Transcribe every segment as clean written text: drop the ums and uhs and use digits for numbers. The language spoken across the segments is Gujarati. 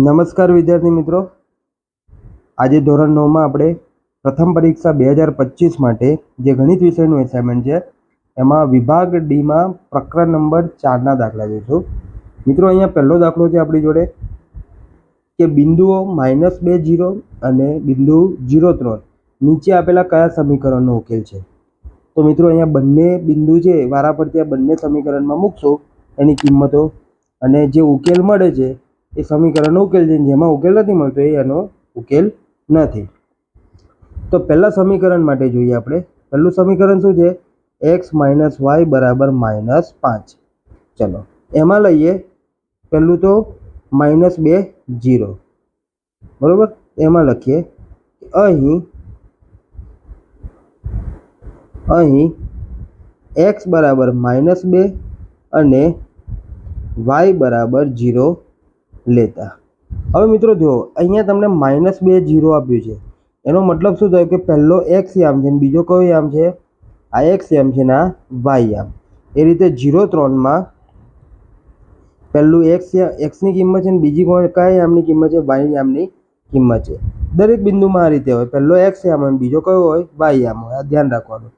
નમસ્કાર વિદ્યાર્થી મિત્રો, આજે ધોરણ 9માં આપણે પ્રથમ પરીક્ષા 2025 માટે જે ગણિત વિષયનું એસાઇનમેન્ટ છે એમાં વિભાગ ડીમાં પ્રકરણ નંબર 4ના દાખલા જોઈશું. મિત્રો, અહીંયા પહેલો દાખલો છે આપણી જોડે કે બિંદુઓ -2 0 અને બિંદુ 0 3 નીચે આપેલા કયા સમીકરણનો ઉકેલ છે. તો મિત્રો, અહીંયા બંને બિંદુ છે વારાફરતી આ બંને સમીકરણમાં મૂકશો એની કિંમતો અને જે ઉકેલ મળે છે એ સમીકરણનો ઉકેલ છે. જેમાં ઉકેલ નથી મળતો એ એનો ઉકેલ નથી. તો પહેલા સમીકરણ માટે જોઈએ આપણે. પહેલું સમીકરણ શું છે? x - y બરાબર -5. ચલો એમાં લઈએ પહેલું તો -2 0 બરાબર. એમાં લખીએ અહીં x બરાબર -2 અને y બરાબર 0 લેતા. હવે મિત્રો જુઓ, અહીંયા તમને -2 0 આપ્યું છે. એનો મતલબ શું થયો કે પહેલો x યામ છે અને બીજો કયો યામ છે? આ x યામ છે ને આ y યામ. એ રીતે 0 3માં પહેલું x ની કિંમત છે અને બીજી કયા યામની કિંમત છે? y યામની કિંમત છે. દરેક બિંદુમાં આ રીતે હોય, પહેલો x યામ હોય બીજો કયો હોય? y યામ હોય. આ ધ્યાન રાખવાનું.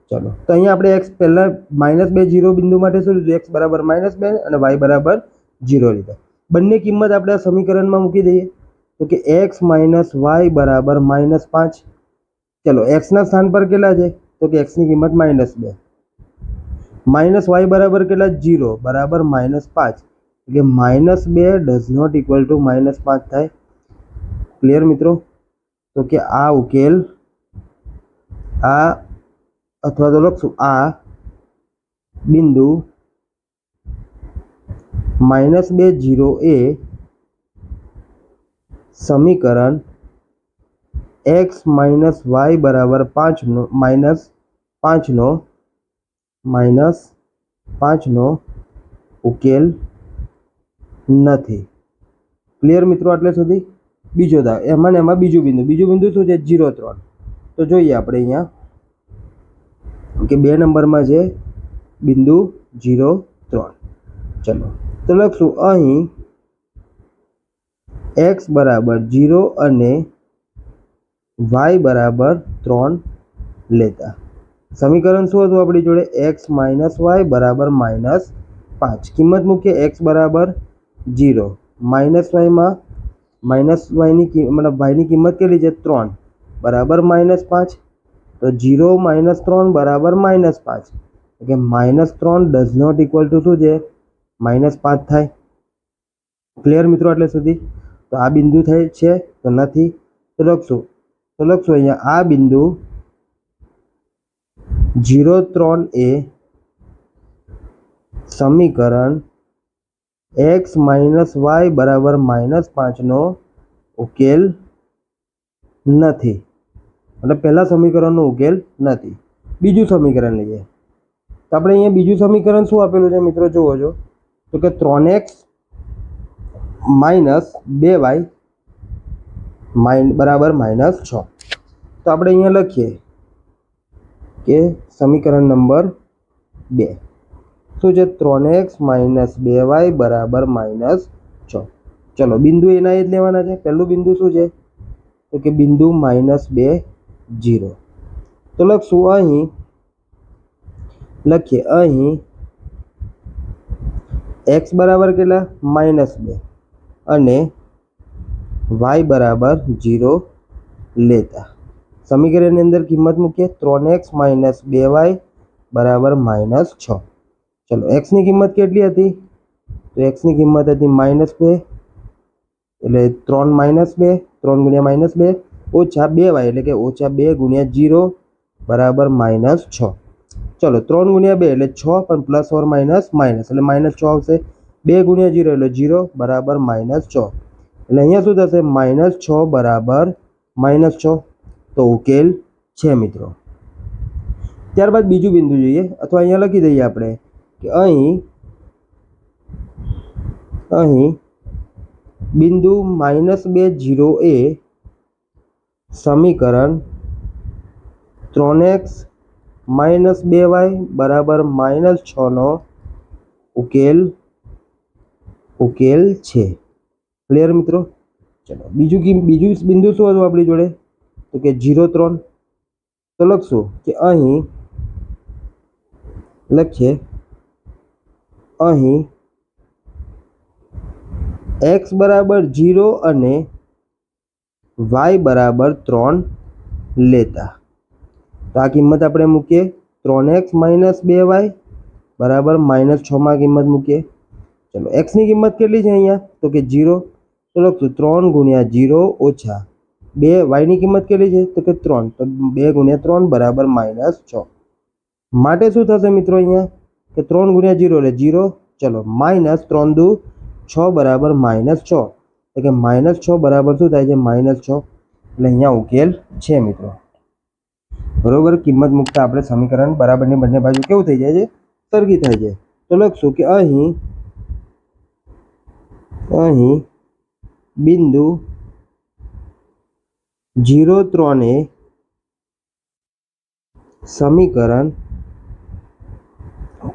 ચલો, તો અહીંયા આપણે x પહેલા -2 0 બિંદુ માટે શું લીધું? x બરાબર -2 અને y બરાબર 0 લીધા. બંને કિંમત આપણે આ સમીકરણમાં મૂકી દઈએ તો કે x - y બરાબર -5. ચલો, x ના સ્થાન પર કેટલા છે? તો કે x ની કિંમત -2. -y બરાબર કેટલા? 0 બરાબર -5. એટલે -2 ડઝ નોટ ઇક્વલ ટુ -5 થાય. ક્લિયર મિત્રો? તો કે આ ઉકેલ આ અથવા તો લખશું આ બિંદુ -2 0 એ સમીકરણ x - y બરાબર 5 નો ઉકેલ નથી. ક્લિયર મિત્રો? આટલે સુધી. બીજો એમાં બીજું બિંદુ શું છે? 0 3. તો જોઈએ આપણે અહીંયા કે 2 નંબરમાં છે બિંદુ 0 3. ચલો, તો લખશું અહીં x બરાબર 0 અને y બરાબર 3 લેતા. સમીકરણ શું હતું આપણી જોડે? x - y બરાબર -5. કિંમત મૂકીએ. x બરાબર 0, -y માં -y ની કિંમત કેટલી છે? 3 બરાબર -5. તો 0 - 3 બરાબર -5. એટલે -3 ડઝ નોટ ઇક્વલ ટુ શું છે? -5 થાય. ક્લિયર મિત્રો? આટલે સુધી. તો આ બિંદુ થાય છે તો નથી. તો લખશું અહીંયા આ બિંદુ 0 3 એ સમીકરણ x - y બરાબર -5 નો ઉકેલ નથી. એટલે પહેલા સમીકરણનો ઉકેલ નથી. બીજું સમીકરણ લઈએ તો આપણે અહીંયા બીજું સમીકરણ શું આપેલું છે મિત્રો? જુઓ છો તો કે 3x - 2y બરાબર -6. તો આપણે અહીંયા લખીએ કે સમીકરણ નંબર 2 શું છે? 3x - 2y બરાબર -6. ચલો, બિંદુ એના એ જ લેવાના છે. પહેલું બિંદુ શું છે? તો કે બિંદુ -2 0. તો લખશું અહીં x બરાબર કેટલા? -2 અને y બરાબર 0 લેતા. સમીકરણની અંદર કિંમત મૂકીએ. 3x - 2y બરાબર -6. ચલો, x ની કિંમત કેટલી હતી? તો x ની કિંમત હતી -2 એટલે 3 - 2 3 × -2 ઓછા 2y એટલે કે -2 × 0 બરાબર -6. ચલો, 3 × 2 એટલે 6 પણ પ્લસ ઓર માઇનસ એટલે -6 આવશે. 2 × 0 એટલે 0 બરાબર -6. એટલે અહીંયા શું થશે? -6 બરાબર -6. તો ઉકેલ છે મિત્રો. ત્યારબાદ બીજું બિંદુ જોઈએ અથવા અહીંયા લખી દઈએ આપણે કે અહીં બિંદુ -2 0 એ સમીકરણ 3x - 2y બરાબર -6 નો ઉકેલ છે. ક્લિયર મિત્રો? ચલો બીજું બિંદુ શું હતું આપણી જોડે? તો કે 0,3. તો લખશું કે અહીં લખીએ અહીં x બરાબર 0 અને y બરાબર 3 લેતા. તો આ કિંમત આપણે મૂકીએ. 3x - 2y બરાબર -6 માં કિંમત મૂકીએ. ચલો x ની કિંમત કેટલી છે અહીંયા? તો કે 0. તો લખશું 3 × 0 ઓછા 2 y ની કિંમત કેટલી છે? તો કે 3. તો 2 × 3 બરાબર -6. માટે શું થશે મિત્રો અહીંયા? કે 3 × 0 એટલે 0. ચલો -3 દુ 6 બરાબર -6. એટલે કે -6 બરાબર શું થાય છે? -6. એટલે અહીંયા ઉકેલ છે મિત્રો. બરોબર, કિંમત મૂકતા આપણે સમીકરણ બરાબરની બંને બાજુ કેવું થઈ જાય છે? સરખી થાય છે. તો લખશું કે અહીં બિંદુ 0,3 એ સમીકરણ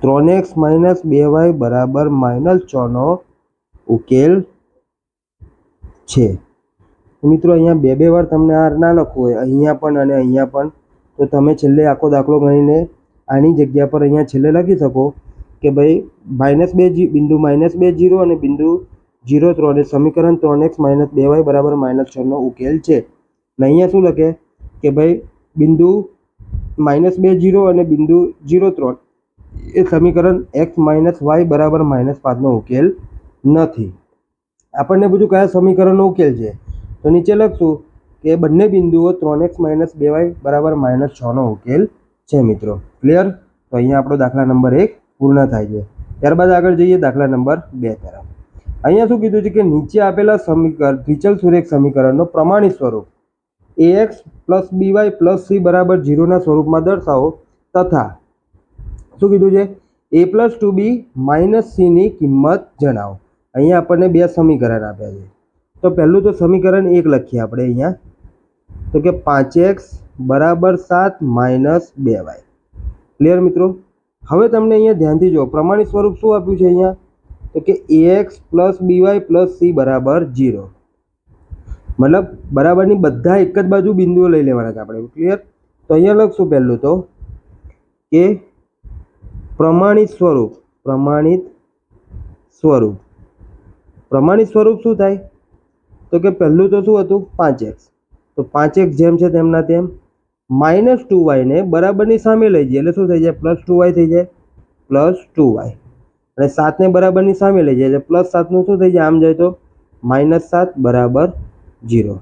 3x - 2y બરાબર -6 નો ઉકેલ છે. મિત્રો અહીંયા બે વાર તમને આ ના લખવું હોય, અહીંયા પણ અને અહીંયા પણ, તો તમે છેલ્લે આખો દાખલો ગણીને આની જગ્યા પર અહીંયા છેલ્લે લખી શકો કે ભાઈ બિંદુ -2 અને બિંદુ 0,3 એ સમીકરણ 3x - 2y બરાબર -6 નો ઉકેલ છે. અને અહીંયા શું લખે કે ભાઈ બિંદુ -2 અને બિંદુ 0,3 એ સમીકરણ x - y બરાબર -5 નો ઉકેલ નથી. આપણને પૂછ્યું કયા સમીકરણનો ઉકેલ છે? તો નીચે લખશું કે બંને બિંદુઓ 3x - 2y બરાબર -6 નો ઉકેલ છે મિત્રો. ક્લિયર? તો અહીંયા આપણો દાખલા નંબર 1 પૂર્ણ થાય છે. ત્યારબાદ આગળ જઈએ દાખલા નંબર 2 તરફ. અહીંયા શું કીધું છે કે નીચે આપેલા સમીકરણ દ્વિચલ સુરેખ સમીકરણનો પ્રમાણિત સ્વરૂપ ax + by + c બરાબર 0 ના સ્વરૂપમાં દર્શાવો તથા શું કીધું છે? a + 2b - c ની કિંમત જણાવો. અહીંયા આપણને બે સમીકરણ આપ્યા છે. તો પહેલું તો સમીકરણ 1 લખીએ આપણે અહીંયા. તો કે 5x બરાબર 7 - 2y. ક્લિયર મિત્રો? હવે તમને અહીંયા ધ્યાનથી જો પ્રમાણિત સ્વરૂપ શું આપ્યું છે અહીંયા? તો કે ax + by + c બરાબર 0. મતલબ બરાબરની બધા એક જ બાજુ બિંદુઓ લઈ લેવાના છે આપણે. ક્લિયર? તો અહીંયા લખશું પહેલું તો કે પ્રમાણિત સ્વરૂપ શું થાય? તો કે પહેલું તો શું હતું? 5x. તો 5x જેમ છે તેમના તેમ -2y ને બરાબરની સામે લઈ જઈએ એટલે શું થઈ જાય? +2y થઈ જાય. +2y અને 7 ને બરાબરની સામે લઈ જાય એટલે +7 નું શું થઈ જાય? આમ જાય તો -7 બરાબર 0.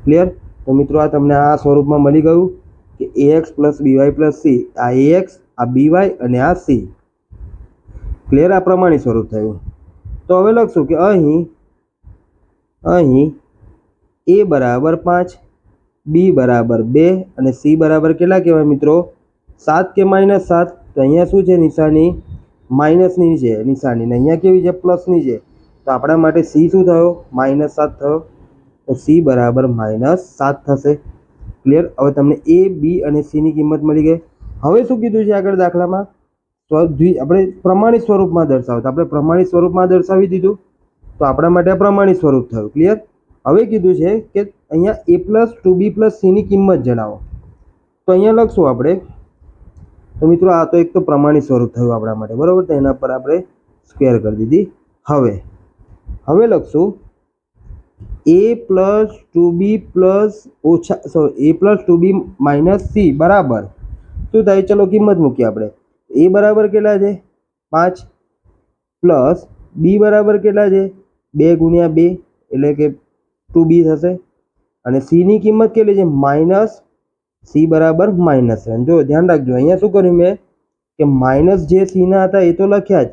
ક્લિયર? તો મિત્રો આ તમને આ સ્વરૂપમાં મળી ગયું કે ax + by + c. આ ax, આ by અને આ c. ક્લિયર? આ પ્રમાણિત સ્વરૂપ થયું. તો હવે લખશું કે અહીં a બરાબર 5, b બરાબર 2 અને c બરાબર કેટલા કહેવાય મિત્રો? 7 કે -7? તો અહીંયા શું છે નિશાની? માઇનસની છે નિશાની, ને અહીંયા કેવી છે? પ્લસની છે. તો આપણા માટે c શું થયો? -7 થયો. તો c બરાબર -7 થશે. ક્લિયર? હવે તમને a, b અને c ની કિંમત મળી ગઈ. હવે શું કીધું છે આગળ દાખલામાં? તો આપણે પ્રમાણિત સ્વરૂપમાં દર્શાવતા. આપણે પ્રમાણિત સ્વરૂપમાં દર્શાવી દીધું તો આપણા માટે આ પ્રમાણિત સ્વરૂપ થયું. ક્લિયર? હવે કીધું છે કે અહીંયા a + 2b + c ની કિંમત જણાવો. તો અહીંયા લખશું આપણે. તો મિત્રો આ તો એક તો પ્રમાણિત સ્વરૂપ થયું આપણા માટે. બરાબર? તો એના પર આપણે સ્ક્વેર કરી દીધી. હવે લખશું a + 2b - c બરાબર શું થાય? ચલો કિંમત મૂકીએ આપણે. a બરાબર કેટલા છે? 5 પ્લસ b બરાબર કેટલા છે? 2 × 2 એટલે કે 2b થશે. અને c ની કિંમત કેટલી છે? -c બરાબર -7. જો ધ્યાન રાખજો અહીંયા શું કર્યું મેં કે માઇનસ જે c ના હતા એ તો લખ્યા જ,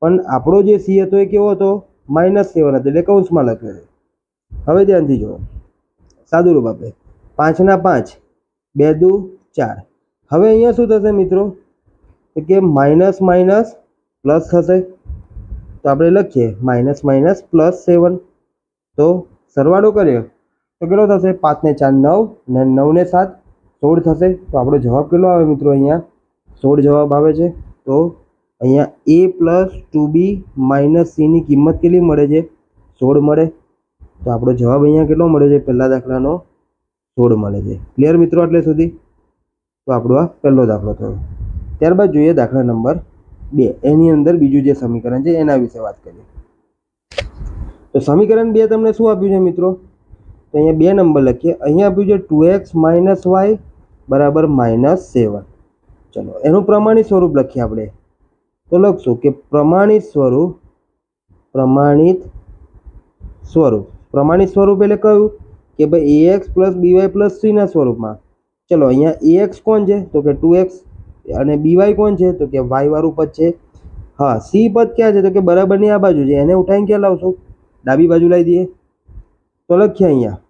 પણ આપણો જે c હતો એ કેવો હતો? -7 હતો એટલે કૌંસમાં લખ્યો છે. હવે ધ્યાનથી જુઓ, સાદું રૂપ આપણે 5 ના 5, 2 દુ 4. હવે અહીંયા શું થશે મિત્રો? કે માઇનસ માઇનસ પ્લસ થશે. તો આપણે લખીએ -+ 7. તો સરવાળો કર્યો તો કેટલો થશે? 5 ને 4 9 ને 9 ને 7 16 થશે. તો આપણો જવાબ કેટલો આવે મિત્રો? અહીંયા 16 જવાબ આવે છે. તો અહીંયા a + 2b - c ની કિંમત કેટલી મળે છે? 16 મળે. તો આપણો જવાબ અહીંયા કેટલો મળે છે? પહેલા દાખલાનો 16 મળે છે. ક્લિયર મિત્રો? એટલે સુધી તો આપણો આ પહેલો દાખલો થયો. ત્યારબાદ જોઈએ દાખલા નંબર 2. એની અંદર બીજું જે સમીકરણ છે એના વિશે વાત કરીએ. તો સમીકરણ 2 તમને શું આપ્યું છે મિત્રો? તો અહીંયા 2 નંબર લખીએ. અહીંયા આપ્યું છે 2x - y બરાબર -7. ચલો એનું પ્રમાણિત સ્વરૂપ લખીએ આપણે. તો લખશું કે પ્રમાણિત સ્વરૂપ એટલે કયું? કે ભાઈ ax + by + c ના સ્વરૂપમાં. ચલો અહીંયા ax કોણ છે? તો કે 2x. અને by કોણ છે? તો કે y વાળું પદ છે. હા, c પદ ક્યાં છે? તો કે બરાબરની આ બાજુ છે. એને ઉઠાઈને ક્યાં લાવશું? ડાબી બાજુ લાવી દઈએ. તો લખીએ અહીંયા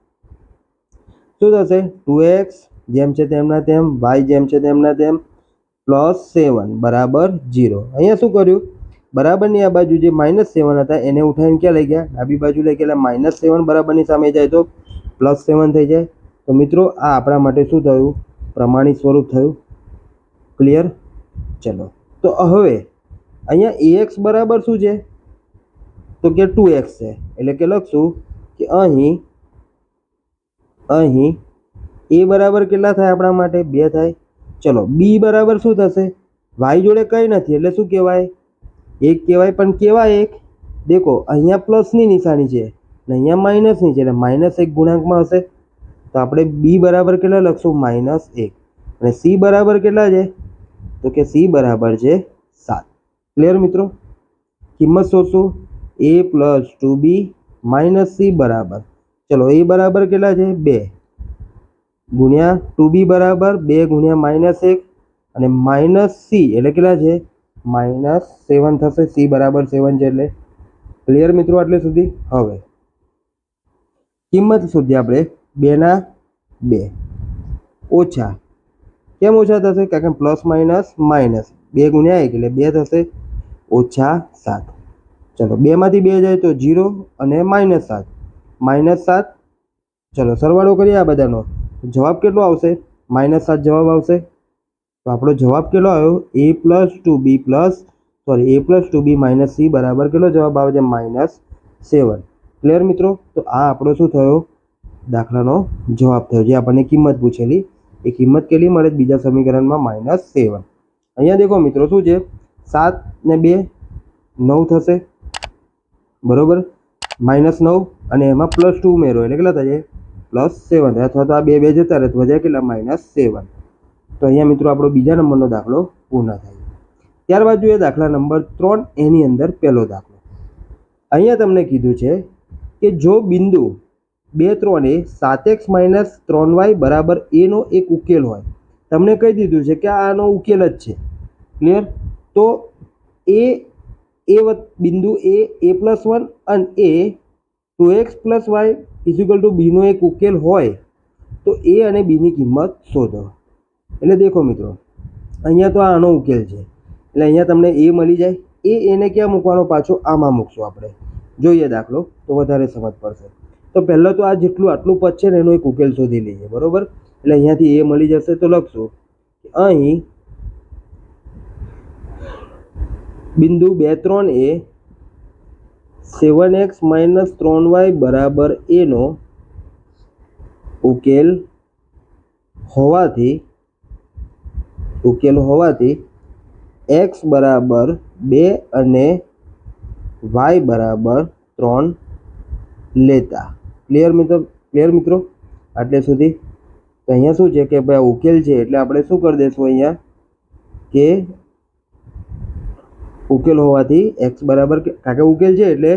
શું થશે? 2x જેમ છે તેમના તેમ, y જેમ છે તેમના તેમ, +7 બરાબર 0. અહીંયા શું કર્યું? બરાબરની આ બાજુ જે -7 હતા એને ઉઠાઈને ક્યાં લઈ ગયા? ડાબી બાજુ લઈ ગયા. એટલે -7 બરાબરની સામે જાય તો +7 થઈ જાય. તો મિત્રો આ આપણા માટે શું થયું? પ્રમાણિત સ્વરૂપ થયું. ક્લિયર? ચલો તો હવે અહીંયા ax બરાબર શું છે? તો કે 2x છે. એટલે કે લખશું કે અહીં a બરાબર કેટલા થાય આપણા માટે? 2 થાય. ચલો b બરાબર શું થશે? y જોડે કંઈ નથી એટલે શું કહેવાય? 1 કહેવાય. પણ કેવા 1? દેખો અહીંયા પ્લસની નિશાની છે અને અહીંયા માઇનસની છે એટલે -1 ગુણાંકમાં હશે. તો આપણે b બરાબર કેટલા લખશું? -1. અને c બરાબર કેટલા છે? તો કે c બરાબર છે 7. ક્લિયર મિત્રો? કિંમત શોધશું. a + 2b - c બરાબર, ચલો a બરાબર કેટલા છે? 2 ગુણ્યા 2b બરાબર 2 ગુણ્યા -1 અને -c એટલે કેટલા છે? -7 થશે. c બરાબર 7 છે એટલે. ક્લિયર મિત્રો? એટલે સુધી હવે કિંમત શોધીએ આપણે. 2 ના 2 ઓછા. કેમ ઓછા થશે? કારણ કે પ્લસ માઇનસ માઇનસ 2 ગુણ્યા 1 એટલે 2 થશે. -7. ચલો 2 માંથી 2 જાય તો 0 અને -7 -7. ચલો સરવાળો કરીએ આ બધાનો. જવાબ કેટલો આવશે? -7 જવાબ આવશે. તો આપણો જવાબ કેટલો આવ્યો? a + 2b - c બરાબર કેટલો જવાબ આવે છે? -7. ક્લિયર મિત્રો? તો આ આપણો શું થયો? દાખલાનો જવાબ થયો. જે આપણને કિંમત પૂછેલી એ કિંમત કેટલી મળે? બીજા સમીકરણમાં -7. અહીંયા દેખો મિત્રો શું છે? 7 ને 2 9 થશે બરોબર. -9 અને એમાં +2 ઉમેરો એટલે કેટલા થશે? +7. અથવા તો આ 2 2 જતા રહે તો વધ્યા કેટલા? -7. તો અહીંયા મિત્રો આપણો બીજા નંબરનો દાખલો પૂર્ણ થાય. ત્યારબાદ જોઈએ દાખલા નંબર 3. એની અંદર પહેલો દાખલો. અહીંયા તમને કીધું છે કે જો બિંદુ 2, 3 એ 7x - 3y બરાબર a નો એક ઉકેલ હોય. તમને કહી દીધું છે કે આનો ઉકેલ જ છે. ક્લિયર? તો બિંદુ a +1 અને a 2x + y = b નો એક ઉકેલ હોય તો a અને b ની કિંમત શોધો. એટલે દેખો મિત્રો અહીંયા તો આનો ઉકેલ છે એટલે અહીંયા તમને a મળી જાય. એને ક્યાં મૂકવાનો? પાછો આમાં મૂકશું આપણે. જોઈએ દાખલો તો વધારે સમજ પડશે. તો પહેલાં તો આ જેટલું આટલું પદ છે ને એનો એક ઉકેલ શોધી લઈએ બરોબર. એટલે અહીંયાથી a મળી જશે. તો લખશું અહીં બિંદુ 2, 3 એ 7x - 3y બરાબર a નો ઉકેલ હોવાથી x બરાબર 2 અને y બરાબર 3 લેતા. ક્લિયર મિત્રો? આટલે સુધી. તો અહીંયા શું છે કે ભાઈ ઉકેલ છે એટલે આપણે શું કરી દઈશું અહીંયા કે ઉકેલ હોવાથી x બરાબર, કારણ કે ઉકેલ છે એટલે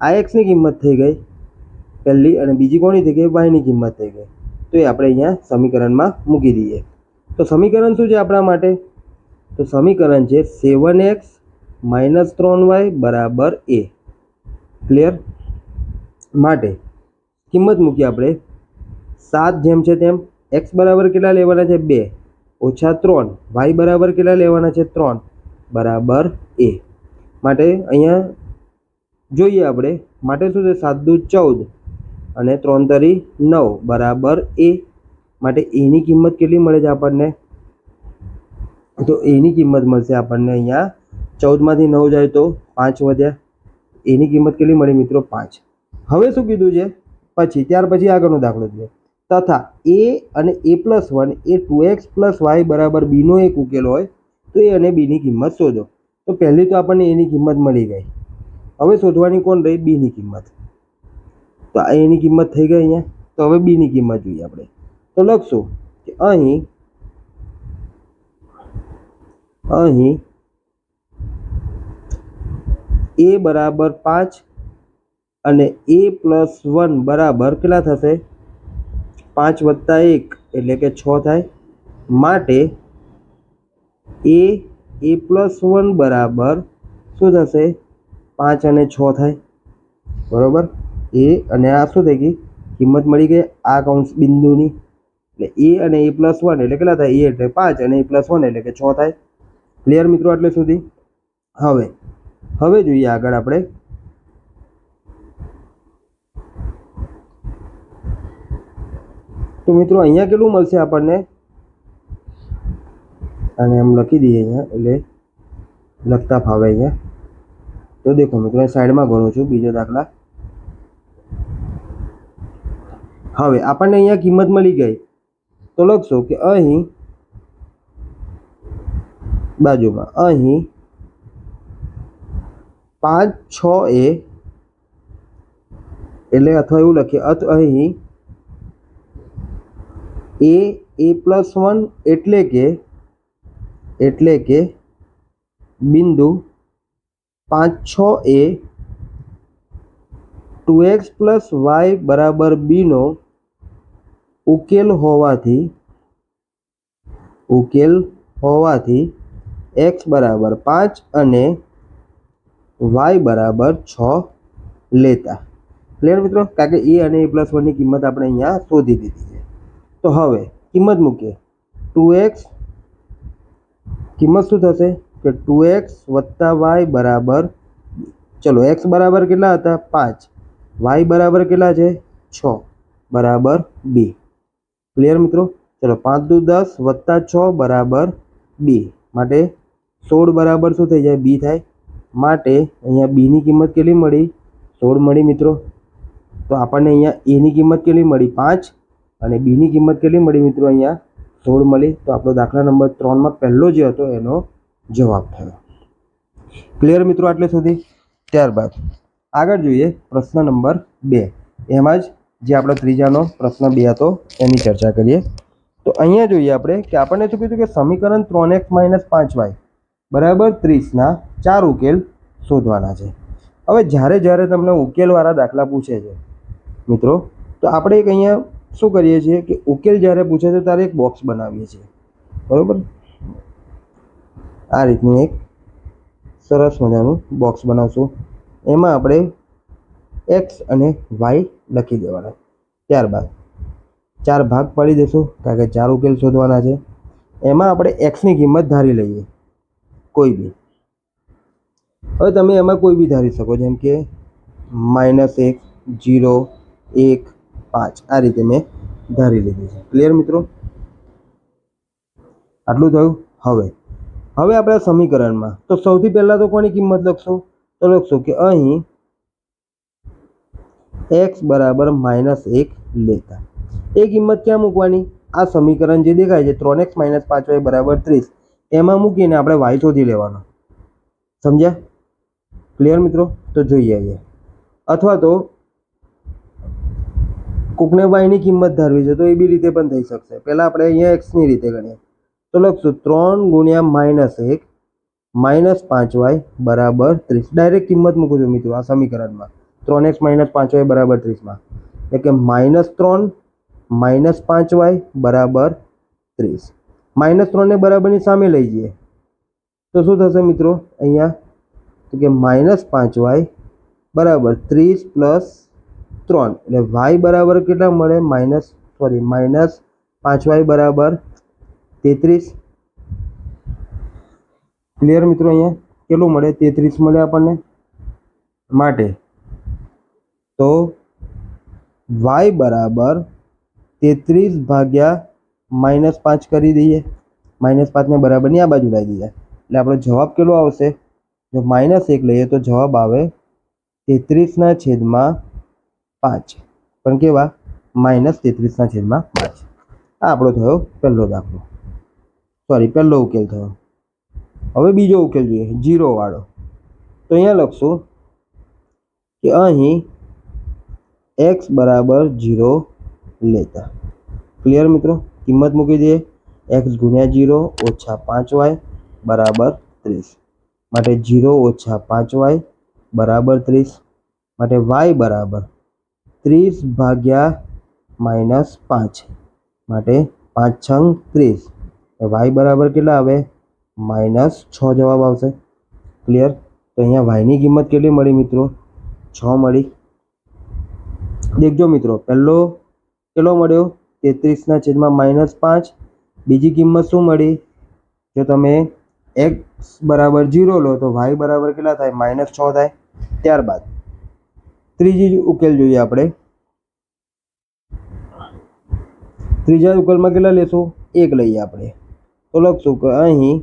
આ x ની કિંમત થઈ ગઈ પહેલી અને બીજી કોની થઈ ગઈ? y ની કિંમત થઈ ગઈ. તો એ આપણે અહીંયા સમીકરણમાં મૂકી દઈએ. તો સમીકરણ શું છે આપણા માટે? તો સમીકરણ છે 7x - 3y બરાબર a. ક્લિયર? માટે કિંમત મૂકી આપણે. 7 જેમ છે તેમ, x બરાબર કેટલા લેવાના છે? 2 ઓછા 3, y બરાબર કેટલા લેવાના છે? 3 બરાબર a. માટે અહીંયા જોઈએ આપણે. માટે શું છે? 7 દુ 14 અને 3 તરી 9 બરાબર a. માટે એની કિંમત કેટલી મળે છે આપણને? તો એની કિંમત મળશે આપણને અહીંયા 14 માંથી 9 જાય તો 5 વધ્યા. એની કિંમત કેટલી મળી મિત્રો? 5. હવે શું કીધું છે? પછી ત્યાર પછી આગળનો દાખલો જોઈએ. તથા a અને a+1 એ 2x + y બરાબર b નો એક ઉકેલ હોય તો a અને b ની કિંમત શોધો. તો પહેલી તો આપણને a ની કિંમત મળી ગઈ. હવે શોધવાની કોણ રહી? b ની કિંમત. તો a ની કિંમત થઈ ગઈ અહીંયા. તો હવે b ની કિંમત જોઈએ આપણે. તો લખશું કે અહીં a બરાબર 5 અને a+1 બરાબર કેટલા થશે? 5 + 1 એટલે કે 6 થાય. માટે a+1 બરાબર શું થશે? 5 અને 6 થાય. બરોબર. એ અને આ શું થઈ ગઈ? કિંમત મળી ગઈ આ કૌંસ બિંદુની. એટલે a અને a+1 એટલે કેટલા થાય? a એટલે 5 અને a+1 એટલે કે 6 થાય. ક્લિયર મિત્રો આટલે સુધી? હવે જોઈએ આગળ આપણે. તો મિત્રો અહીંયા કેટલું મળશે આપણને? અને એમ લખી દઈએ અહીંયા એટલે લખતા ફાવે અહીંયા. તો દેખો મિત્રો સાઈડમાં ગણું છું બીજો દાખલા. હવે આપણને અહીંયા કિંમત મળી ગઈ તો લખશો કે અહીં બાજુમાં અહીં 5 6 એટલે અથવા એવું લખીએ અહીં a+1 એટલે કે બિંદુ 5 6 2x + y બરાબર b નો ઉકેલ હોવાથી x બરાબર 5 અને y બરાબર 6 લેતા. ક્લિયર મિત્રો? કારણ કે a અને a+1 ની કિંમત આપણે અહીંયા શોધી દીધી છે. તો હવે કિંમત મૂકીએ. 2x કિંમત શું થશે કે 2x + y બરાબર, ચલો x બરાબર કેટલા હતા? 5, y બરાબર કેટલા છે? 6 બરાબર b. ક્લિયર મિત્રો? ચલો 5 દુ 10 + 6 બરાબર b. માટે 16 બરાબર શું થઈ જાય? b થાય. માટે અહીંયા b ની કિંમત કેટલી મળી? 16 મળી મિત્રો. તો આપણને અહીંયા a ની કિંમત કેટલી મળી? 5 અને b ની કિંમત કેટલી મળી મિત્રો? અહીંયા 16 મળી. તો આપણો દાખલા નંબર 3માં પહેલો જે હતો એનો જવાબ થયો. ક્લિયર મિત્રો આટલે સુધી? ત્યારબાદ આગળ જોઈએ પ્રશ્ન નંબર 2. એમાં જ જે આપણો ત્રીજાનો પ્રશ્ન 2 હતો એની ચર્ચા કરીએ. તો અહીંયા જોઈએ આપણે કે આપણને શું કીધું કે સમીકરણ 3x - 5y બરાબર 30 ના 4 ઉકેલ શોધવાના છે. હવે જ્યારે તમને ઉકેલવાળા દાખલા પૂછે છે મિત્રો, તો આપણે એક અહીંયા શું કરીએ છીએ કે ઉકેલ જ્યારે પૂછે છે ત્યારે એક બોક્સ બનાવીએ છીએ. બરાબર? આ રીતનું એક સરસ મજાનું બોક્સ બનાવશું. એમાં આપણે x અને y લખી દેવાના. ત્યારબાદ 4 ભાગ પાડી દેશું કારણ કે 4 ઉકેલ શોધવાના છે. એમાં આપણે x ની કિંમત ધારી લઈએ કોઈ બી. હવે તમે એમાં કોઈ બી ધારી શકો, જેમ કે -1 0 1 5 આ રીતે મેં ધારી લીધી છે. ક્લિયર મિત્રો? આટલું થયું. હવે આપણે સમીકરણમાં તો સૌથી પહેલા તો કોની કિંમત લખશું? તો લખશું કે અહીં x બરાબર -1 લેતા એ કિંમત ક્યાં મૂકવાની? આ સમીકરણ જે દેખાય છે 3x - 5y બરાબર 30 એમાં મૂકીને આપણે y શોધી લેવાનો. સમજ્યા? ક્લિયર મિત્રો? તો જોઈએ અહીંયા. અથવા તો કોકને y ની કિંમત ધારવી છે તો એ બી રીતે પણ થઈ શકશે. પહેલાં આપણે અહીંયા x ની રીતે ગણીએ તો લખશું 3 × -1 -5y બરાબર 30. ડાયરેક્ટ કિંમત મૂકું છું મિત્રો આ સમીકરણમાં 3x - 5y બરાબર 30માં. એટલે કે -3 -5y બરાબર 30. -3 ને બરાબરની સામે લઈ જઈએ તો શું થશે મિત્રો? અહીંયા તો કે -5y બરાબર 30 + 3 એટલે y બરાબર કેટલા મળે? -5y બરાબર 33. ક્લિયર મિત્રો? અહીંયા કેટલું મળે? 33 મળે આપણને. માટે તો y બરાબર 33 ભાગ્યા -5 કરી દઈએ. -5 ને બરાબરની આ બાજુ લાવી દઈએ એટલે આપણો જવાબ કેટલો આવશે? જો -1 લઈએ તો જવાબ આવે 33/5. પણ કેવા -33/5. આ આપણો થયો પહેલો દાખલો, પહેલો ઉકેલ થયો. હવે બીજો ઉકેલ જોઈએ, 0 વાળો. તો અહીંયા લખશું કે અહીં x બરાબર 0 લેતા. ક્લિયર મિત્રો? કિંમત મૂકી દઈએ. x ગુણ્યા 0 ઓછા 5y બરાબર 30. માટે 0 ઓછા 5y બરાબર 30. માટે y બરાબર 30 ભાગ્યા -5. માટે 5 છંગ 30. y બરાબર કેટલા આવે? -6 જવાબ આવશે. ક્લિયર? તો અહીંયા y ની કિંમત કેટલી મળી મિત્રો? 6 મળી. દેખજો મિત્રો, પહેલો કેટલો મળ્યો? 33/-5. બીજી કિંમત શું મળી? જો તમે x બરાબર 0 લો તો y બરાબર કેટલા થાય? -6 થાય. ત્યારબાદ ત્રીજી ઉકેલ જોઈએ આપણે. ત્રીજા ઉકેલમાં કેટલા લેશું? 1 લઈએ આપણે. તો લખશું કે અહીં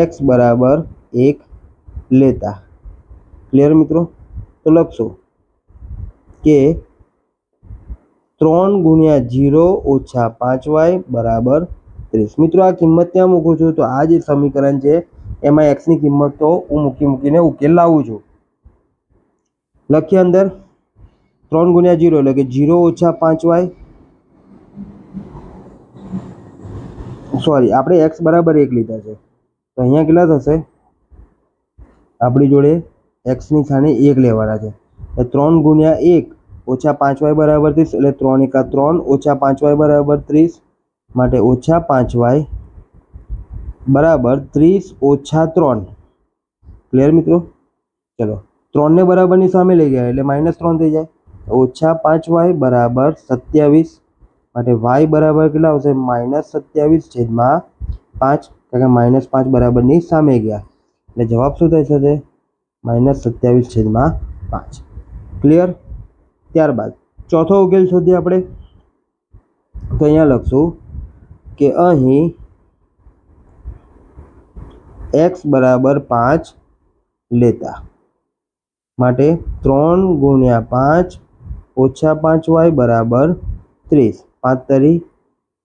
x બરાબર 1 લેતા. ક્લિયર મિત્રો? તો લખશું કે 3 ગુણ્યા 0 ઓછા 5y બરાબર 30. મિત્રો આ કિંમત ત્યાં મૂકું છું તો આ જે સમીકરણ છે એમાં x ની કિંમત તો હું મૂકીને ઉકેલ લાવું છું. લખીએ અંદર 3 ગુણ્યા 0 એટલે કે 0 ઓછા 5y. સોરી, આપણે x બરાબર 1 લીધા છે તો અહીંયા કેટલા થશે? આપણી જોડે x ની સ્થાને 1 લેવાના છે. 3 ગુણ્યા 1 ઓછા 5y બરાબર 30. એટલે 3 × 3 ઓછા 5y બરાબર 30. માટે ઓછા 5y બરાબર 30 ઓછા 3. ક્લિયર મિત્રો? ચલો, 3 ને બરાબરની સામે લઈ ગયા એટલે -3 થઈ જાય. ઓછા 5y બરાબર 27. માટે y બરાબર કેટલા આવશે? -27/5. કારણ કે -5 બરાબરની સામે ગયા એટલે જવાબ શું થઈ શકે? -27/5. ક્લિયર? ત્યારબાદ ચોથો ઉકેલ શોધીએ આપણે. તો અહીંયા લખશું કે અહીં x બરાબર 5 લેતા. માટે 3 ગુણ્યા 5 ઓછા 5y બરાબર 30. 5 તરી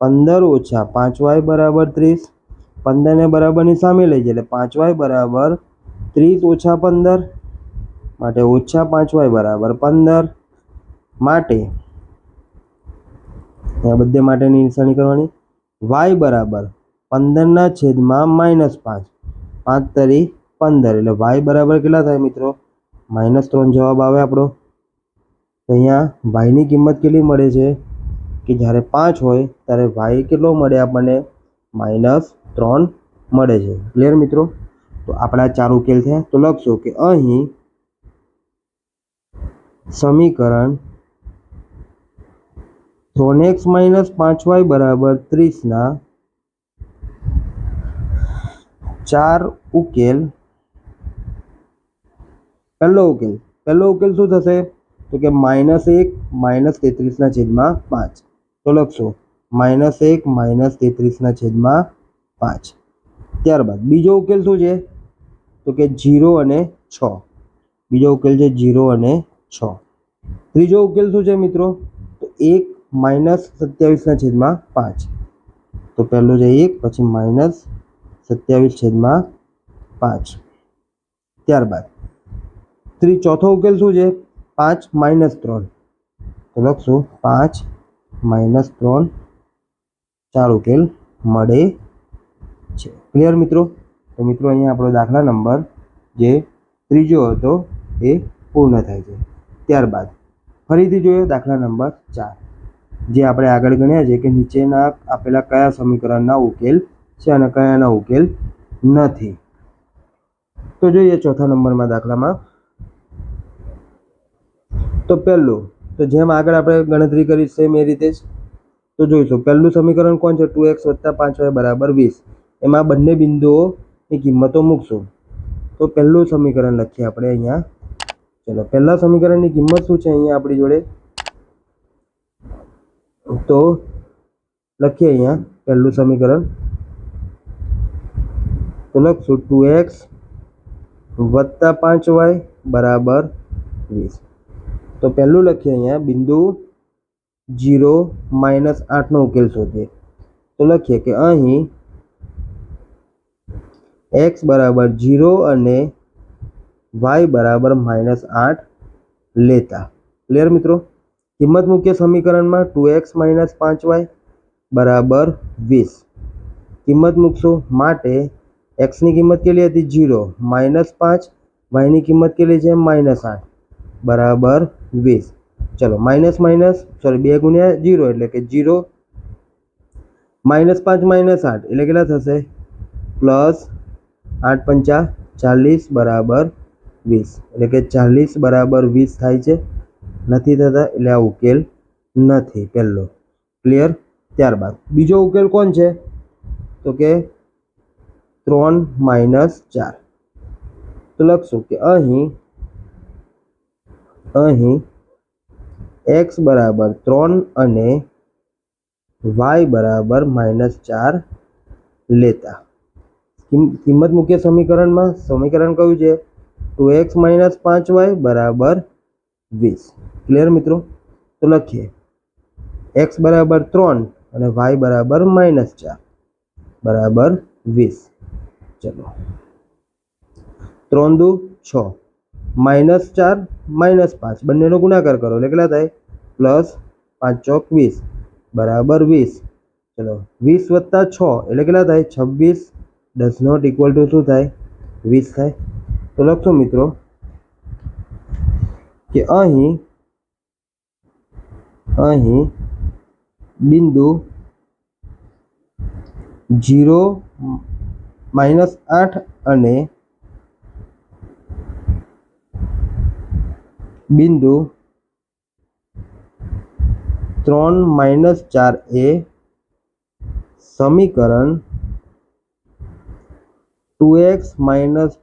15 ઓછા 5y બરાબર 30. 15 ને બરાબરની સામે લઈ જાય એટલે 5y બરાબર 30 ઓછા 15. માટે ઓછા 5y બરાબર 15. માટે આ બધે માટેની નિશાની કરવાની. y બરાબર 15/-5. 5 તરી 15 એટલે y બરાબર કેટલા થાય મિત્રો? -3 જવાબ આવે આપણો. તો અહીંયા y ની કિંમત કેટલી મળે છે કે જ્યારે 5 હોય ત્યારે y કેટલો મળે આપણને? -3 મળે છે. ક્લિયર મિત્રો? તો આપણા 4 ઉકેલ થયા. તો લખશો કે અહીં સમીકરણ 3x - 5y બરાબર 30 ના 4 ઉકેલ. પહેલો ઉકેલ શું થશે? તો કે -1 -33/5. તો લખશો -1 -33/5. ત્યારબાદ બીજો ઉકેલ શું છે? તો કે 0 અને 6. બીજો ઉકેલ છે 0 અને 6. ત્રીજો ઉકેલ શું છે મિત્રો? તો 1 -27/5. તો પહેલો છે 1, પછી -27/5. ત્યારબાદ ચોથો ઉકેલ શું છે? 5 - 3. તો લખશું 5 - 3. 4 ઉકેલ મળે છે. ક્લિયર મિત્રો? તો મિત્રો અહીંયા આપણો દાખલા નંબર જે ત્રીજો હતો એ પૂર્ણ થાય છે. ત્યારબાદ ફરીથી જોઈએ દાખલા નંબર 4, જે આપણે આગળ ગણ્યા છે કે નીચેના આપેલા કયા સમીકરણના ઉકેલ છે અને કયાના ઉકેલ નથી. તો જોઈએ ચોથા નંબરમાં દાખલામાં. તો પહેલું, તો જેમ આગળ આપણે ગણતરી કરી સેમ એ રીતે જ તો જોઈશું. પહેલું સમીકરણ કોણ છે? 2x + 5y બરાબર 20. એમાં બંને બિંદુઓની કિંમતો મૂકશું. તો પહેલું સમીકરણ લખીએ આપણે અહીંયા. ચલો, પહેલા સમીકરણની કિંમત શું છે અહીંયા આપણી જોડે? તો લખીએ અહીંયા પહેલું સમીકરણ. તો લખશું 2x + 5y બરાબર 20. તો પહેલું લખીએ અહીંયા બિંદુ 0 -8 નો ઉકેલ શોધીએ. તો લખીએ કે અહીં x બરાબર 0 અને y બરાબર -8 લેતા. ક્લિયર મિત્રો? કિંમત મૂકીએ સમીકરણમાં 2x - 5y બરાબર 20. કિંમત મૂકશો માટે x ની કિંમત કેટલી હતી 0 -5, y ની કિંમત કેટલી છે -8 બરાબર 20. ચલો માઇનસ 2 ગુણ્યા 0 એટલે કે 0 -5 -8 એટલે કેટલા થશે પ્લસ 8 પંચા 40 બરાબર 20 એટલે કે 40 બરાબર 20 થાય છે. નથી થતા એટલે આ ઉકેલ નથી પહેલો. ક્લિયર? ત્યારબાદ બીજો ઉકેલ કોણ છે તો કે 3 - 4. તો લખશું કે અહીં x બરાબર 3 અને y બરાબર -4 લેતા. કિંમત મૂકીએ સમીકરણમાં. સમીકરણ કયું છે 2x - 5y બરાબર 20. ક્લિયર મિત્રો? તો લખીએ x બરાબર 3 અને y બરાબર -4 બરાબર 20. ચલો 3 દુ 6 -4 -5 બંનેનો ગુણાકાર કરો એટલે કેટલા થાય પ્લસ 5 ચોક 20 બરાબર 20. ચલો 20 વત્તા 6 એટલે કેટલા થાય 26 ડઝ નોટ ઇક્વલ ટુ શું થાય 20 થાય. તો લખશો મિત્રો કે અહીં બિંદુ 0 -8 અને બિંદુ 3 -4 એ સમીકરણ 2x -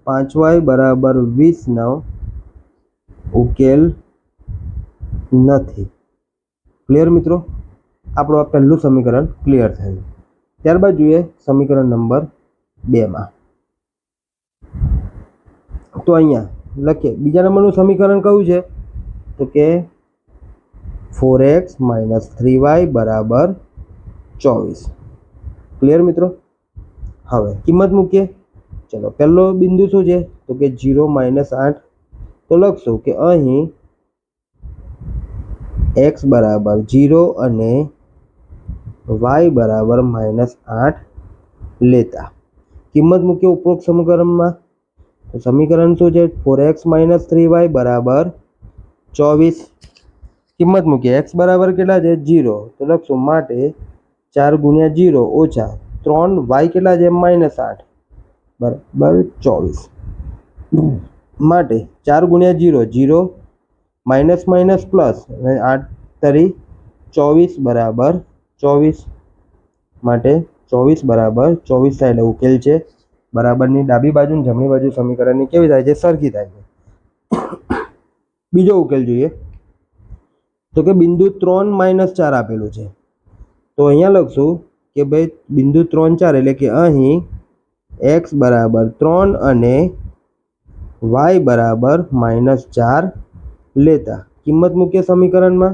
5y બરાબર 20 નો ઉકેલ નથી. ક્લિયર મિત્રો? આપણું આ પહેલું સમીકરણ ક્લિયર થયું. ત્યારબાદ જોઈએ સમીકરણ નંબર 2 માં. તો અહીંયા લખીએ બીજા નંબરનું સમીકરણ કયું છે તો કે 4x - 3y બરાબર 24. ક્લિયર મિત્રો? હવે કિંમત મૂકીએ. ચલો પહેલો બિંદુ શું છે તો કે 0 -8. તો લખશું કે અહીં x બરાબર 0 અને y બરાબર -8 લેતા. કિંમત મૂકીએ ઉપરોક્ત સમીકરણમાં. તો સમીકરણ શું છે 4x - 3y બરાબર 24. કિંમત મૂકીએ x બરાબર કેટલા છે 0. તો લખશું માટે 4 ગુણ્યા 0 ઓછા 3 y કેટલા છે -8 બરાબર 24. માટે 4 ગુણ્યા 0 0 માઇનસ પ્લસ અને 8 તરી 24 બરાબર 24. માટે 24 બરાબર 24 થાય એટલે ઉકેલ છે બરાબરની ડાબી બાજુ અને જમણી બાજુ સમીકરણની કેવી થાય છે સરખી થાય છે. બીજો ઉકેલ જોઈએ તો કે બિંદુ 3 -4 આપેલું છે. તો અહીંયા લખશું કે ભાઈ બિંદુ 3 4 એટલે કે અહીં x બરાબર 3 અને y બરાબર -4 લેતા. કિંમત મૂકીએ સમીકરણમાં.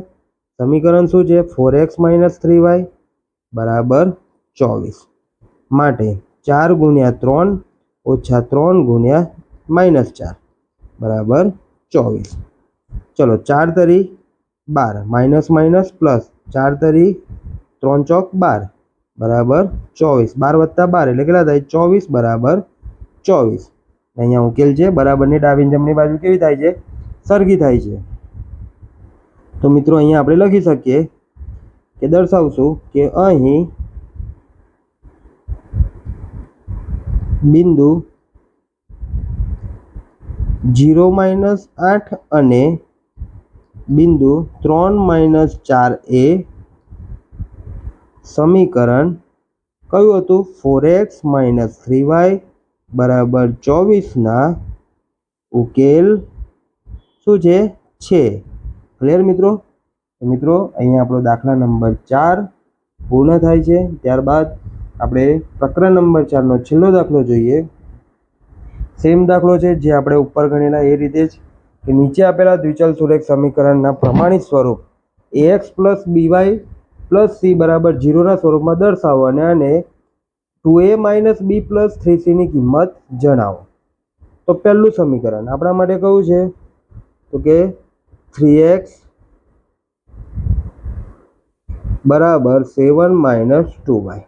સમીકરણ શું છે 4x - 3y બરાબર 24. માટે 4 ગુણ્યા 3 ઓછા 3 ગુણ્યા -4 બરાબર 24. ચલો 4 તરી 12 માઇનસ પ્લસ 4 તરી 3 ચોક 12 બરાબર 24. 12 વત્તા 12 એટલે કેટલા થાય 24 બરાબર 24. અહીંયા ઉકેલ છે બરાબરની ડાબી જમણી બાજુ કેવી થાય છે સરખી થાય છે. તો મિત્રો અહીંયા આપણે લખી શકીએ કે દર્શાવશું કે અહીં બિંદુ 0 -8 અને બિંદુ 3 -4 એ સમીકરણ કયું હતું 4x - 3y બરાબર 24 ના ઉકેલ શું છે. ક્લિયર મિત્રો? મિત્રો અહીંયા આપણો દાખલા નંબર 4 પૂર્ણ થાય છે. ત્યારબાદ આપણે પ્રકરણ નંબર 4 નો છેલ્લો દાખલો જોઈએ. સેમ દાખલો છે જે આપણે ઉપર ગણેલા એ રીતે જ કે નીચે આપેલા દ્વિચલ સુરેખ સમીકરણના પ્રમાણિત સ્વરૂપ ax + by + c બરાબર 0ના સ્વરૂપમાં દર્શાવો અને આને 2a - b + 3c ની કિંમત જણાવો. તો પહેલું સમીકરણ આપણા માટે કયું છે? તો કે 3x બરાબર 7 - 2y.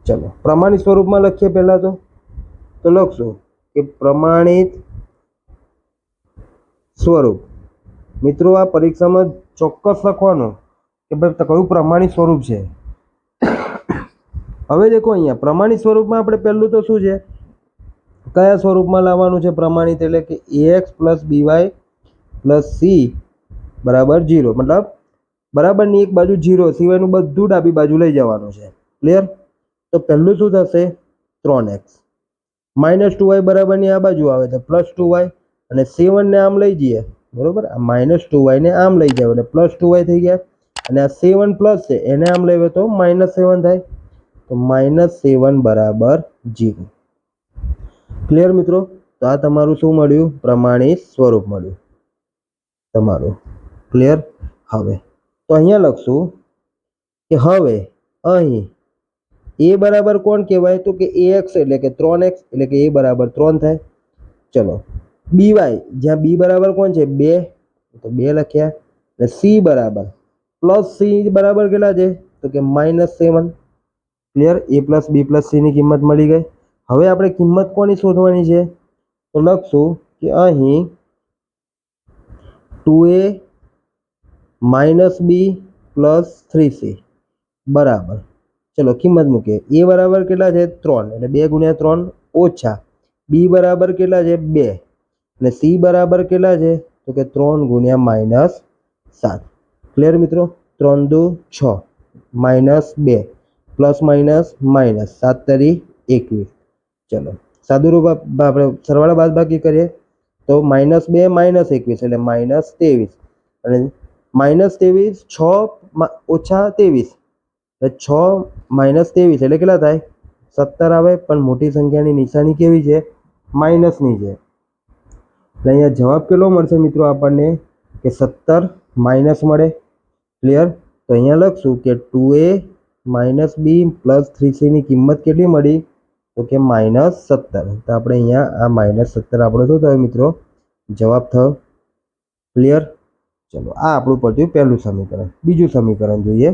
ચલો પ્રમાણિત સ્વરૂપમાં લખીએ. પહેલા તો લખશું કે પ્રમાણિત સ્વરૂપ. મિત્રો આ પરીક્ષામાં ચોક્કસ લખવાનું કે ભાઈ કયું પ્રમાણિત સ્વરૂપ છે. હવે દેખો અહીંયા પ્રમાણિત સ્વરૂપમાં આપણે પહેલું તો શું છે, કયા સ્વરૂપમાં લાવવાનું છે પ્રમાણિત, એટલે કે ax + by + c બરાબર 0, મતલબ બરાબરની એક બાજુ 0 સિવાયનું બધું ડાબી બાજુ લઈ જવાનું છે. ક્લિયર? તો પહેલું શું થશે? 3x - 2y બરાબરની આ બાજુ આવે તો +2y અને 7 ને આમ લઈ જઈએ. બરોબર, આ -2y ને આમ લઈ જાવ એટલે +2y થઈ ગયા અને આ 7 પ્લસ છે એને આમ લઈએ તો -7 થાય. તો -7 બરાબર 0. ક્લિયર મિત્રો? તો આ તમારું શું મળ્યું? પ્રમાણિત સ્વરૂપ મળ્યું તમારું. ક્લિયર? હવે તો અહીંયા લખશું કે હવે અહીં a બરાબર કોણ કહેવાય? તો કે ax એટલે કે 3x એટલે કે a બરાબર 3 થાય. ચલો by, જ્યાં b બરાબર કોણ છે? 2, તો 2 લખ્યા. અને c બરાબર +c બરાબર કેટલા છે? તો કે -7. ક્લિયર? a + b + c ની કિંમત મળી ગઈ. હવે આપણે કિંમત કોની શોધવાની છે? તો લખશું કે અહીં 2a - b + 3c બરાબર, ચલો કિંમત મૂકીએ. a બરાબર કેટલા છે? 3 એટલે 2 × 3 ઓછા b બરાબર કેટલા છે? 2 અને c બરાબર કેટલા છે? તો કે 3 × -7. ક્લિયર મિત્રો? 3 × 2 = 6 -2 ± -7 તરી 21. ચલો સાદુરૂપ આપણે સરવાળા બાદબાકી કરીએ તો -2 - 21 એટલે -23 અને -23 6 ઓછા 23 એટલે 6 - 23 એટલે કેટલા થાય? 17 આવે. પણ મોટી સંખ્યાની નિશાની કેવી છે? માઇનસની છે. એટલે અહીંયા જવાબ કેટલો મળશે મિત્રો આપણને? કે 17 માઇનસ મળે. ક્લિયર? તો અહીંયા લખશું કે 2a - b + 3c ની કિંમત કેટલી મળી? તો કે -17. તો આપણે અહીંયા આ -17 આપણો શું થયો મિત્રો? જવાબ થયો. ક્લિયર? ચલો આ આપણું પત્યું પહેલું સમીકરણ. બીજું સમીકરણ જોઈએ.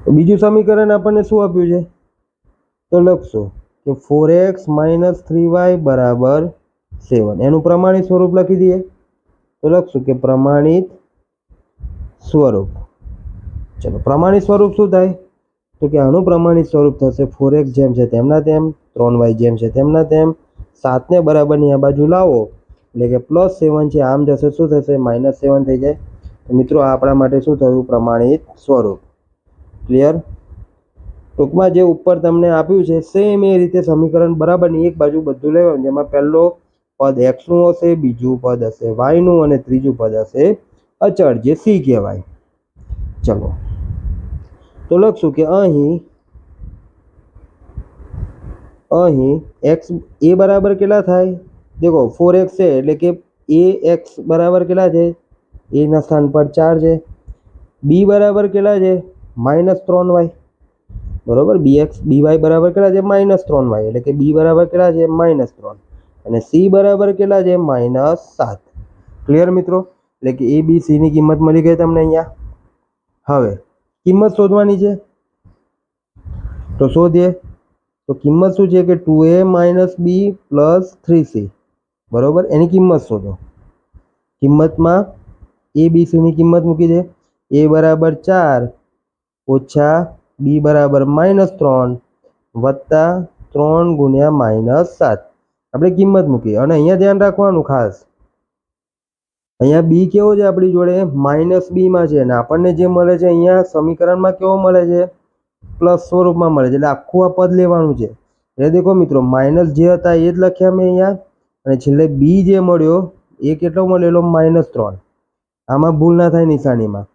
તો બીજું સમીકરણ આપણને શું આપ્યું છે? તો લખશું કે 4x - 3y બરાબર 7. એનું પ્રમાણિત સ્વરૂપ લખી દઈએ. તો લખશું કે પ્રમાણિત સ્વરૂપ. ચલો પ્રમાણિત સ્વરૂપ શું થાય? તો કે આનું પ્રમાણિત સ્વરૂપ થશે 4x જેમ છે તેમના તેમ, 3y જેમ છે તેમના તેમ, 7 ને બરાબરની આ બાજુ લાવો એટલે કે +7 છે આમ જશે શું થશે? -7 થઈ જાય. તો મિત્રો આ આપણા માટે શું થયું? પ્રમાણિત સ્વરૂપ. ક્લિયર? ટૂંકમાં જે ઉપર તમને આપ્યું છે સેમ એ રીતે સમીકરણ બરાબરની એક બાજુ બધું લેવાનું, જેમાં પહેલો પદ x નું હશે, બીજું પદ હશે y નું અને ત્રીજું પદ હશે અચળ જે c કહેવાય. ચલો તો લખશું કે અહીં x a બરાબર કેટલા થાય? દેખો 4x છે એટલે કે ax બરાબર કેટલા છે? a ના સ્થાન પર 4 છે. b બરાબર કેટલા છે? -3y. બરોબર, by બરાબર કેટલા છે? -3y એટલે કે b બરાબર કેટલા છે? -3 અને c બરાબર કેટલા છે? -7. ક્લિયર મિત્રો? એટલે કે a b c ની કિંમત મળી ગઈ તમને અહીંયા. હવે કિંમત શોધવાની છે તો શોધીએ. તો કિંમત શું છે? કે 2a - b + 3c બરોબર, એની કિંમત શોધો. કિંમતમાં a b c ની કિંમત મૂકી દે. a બરાબર 4 ઓછા b બરાબર -3 વત્તા 3 × -7 આપણે કિંમત મૂકી. અને અહીંયા ધ્યાન રાખવાનું ખાસ, અહીંયા b કેવો છે આપણી જોડે? -b માં છે અને આપણને જે મળે છે અહીંયા સમીકરણમાં કેવો મળે છે? પ્લસ સ્વરૂપમાં મળે છે. એટલે આખું આ પદ લેવાનું છે. એટલે દેખો મિત્રો માઇનસ જે હતા એ જ લખ્યા મેં અહીંયા અને છેલ્લે b જે મળ્યો એ કેટલો મળેલો? -3. આમાં ભૂલ ના થાય નિશાનીમાં.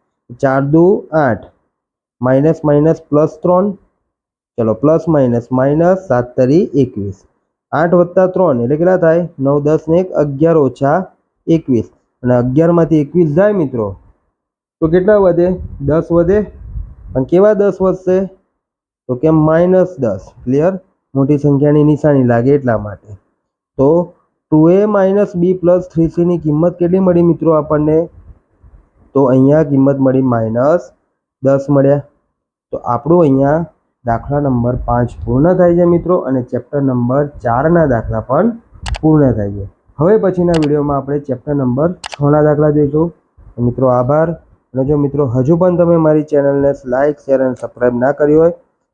4 × 2 = 8 -+3 ચલો +- 7 તરી 21 8 + 3 એટલે કેટલા થાય? 9 10 ને 1 11 - 21 અને 11માંથી 21 જાય મિત્રો તો કેટલા વધે? 10 વધે. અને કેવા 10 વધશે? તો કે -10. ક્લિયર? મોટી સંખ્યાની નિશાની લાગે એટલા માટે. તો 2a - b + 3c ની કિંમત કેટલી મળી મિત્રો આપણને? તો અહીંયા કિંમત મળી -10 મળ્યા. તો આપણું અહીંયા દાખલા નંબર 5 પૂર્ણ થાય છે મિત્રો અને ચેપ્ટર નંબર 4ના દાખલા પણ પૂર્ણ થાય છે. હવે પછીના વિડીયોમાં આપણે ચેપ્ટર નંબર 6ના દાખલા જોઈશું. મિત્રો આભાર. અને જો મિત્રો હજુ પણ તમે મારી ચેનલને લાઇક, શેર અને સબસ્ક્રાઈબ ના કરી હોય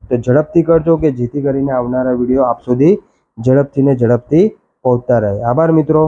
તો ઝડપથી કરજો કે જેથી કરીને આવનારા વિડીયો આપ સુધી ઝડપથી પહોંચતા રહે. આભાર મિત્રો.